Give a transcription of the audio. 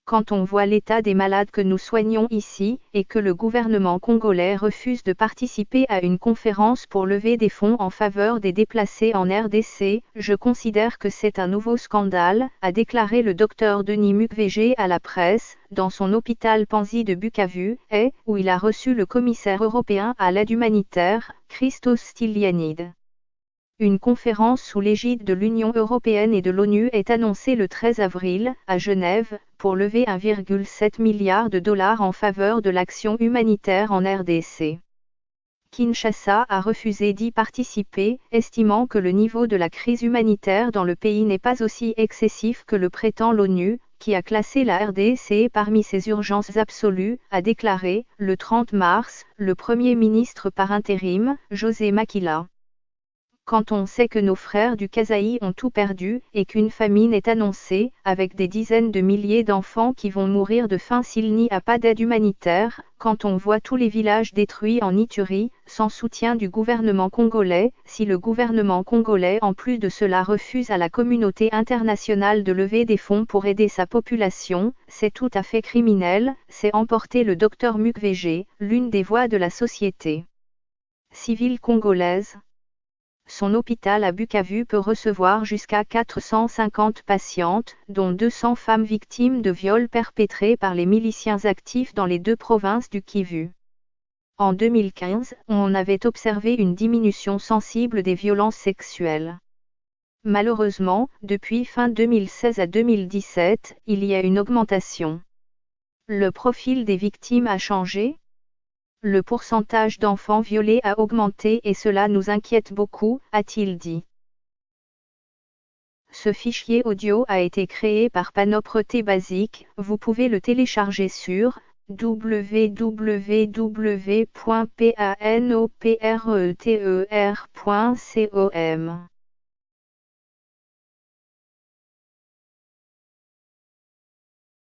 quand on voit l'état des malades que nous soignons ici, et que le gouvernement congolais refuse de participer à une conférence pour lever des fonds en faveur des déplacés en RDC, je considère que c'est un nouveau scandale, a déclaré le docteur Denis Mukwege à la presse, dans son hôpital Panzi de Bukavu, où il a reçu le commissaire européen à l'aide humanitaire, Christos Stylianides. Une conférence sous l'égide de l'Union européenne et de l'ONU est annoncée le 13 avril, à Genève, pour lever 1,7 milliard de dollars en faveur de l'action humanitaire en RDC. Kinshasa a refusé d'y participer, estimant que le niveau de la crise humanitaire dans le pays n'est pas aussi excessif que le prétend l'ONU, qui a classé la RDC parmi ses urgences absolues, a déclaré, le 30 mars, le Premier ministre par intérim, José Makila. Quand on sait que nos frères du Kasaï ont tout perdu, et qu'une famine est annoncée, avec des dizaines de milliers d'enfants qui vont mourir de faim s'il n'y a pas d'aide humanitaire, quand on voit tous les villages détruits en Ituri, sans soutien du gouvernement congolais, si le gouvernement congolais en plus de cela refuse à la communauté internationale de lever des fonds pour aider sa population, c'est tout à fait criminel, s'est emporté le docteur Mukwege, l'une des voix de la société civile congolaise. Son hôpital à Bukavu peut recevoir jusqu'à 450 patientes, dont 200 femmes victimes de viols perpétrés par les miliciens actifs dans les deux provinces du Kivu. En 2015, on avait observé une diminution sensible des violences sexuelles. Malheureusement, depuis fin 2016 à 2017, il y a une augmentation. Le profil des victimes a changé ? Le pourcentage d'enfants violés a augmenté et cela nous inquiète beaucoup, a-t-il dit. Ce fichier audio a été créé par Panopreté Basic, vous pouvez le télécharger sur www.panopreter.com.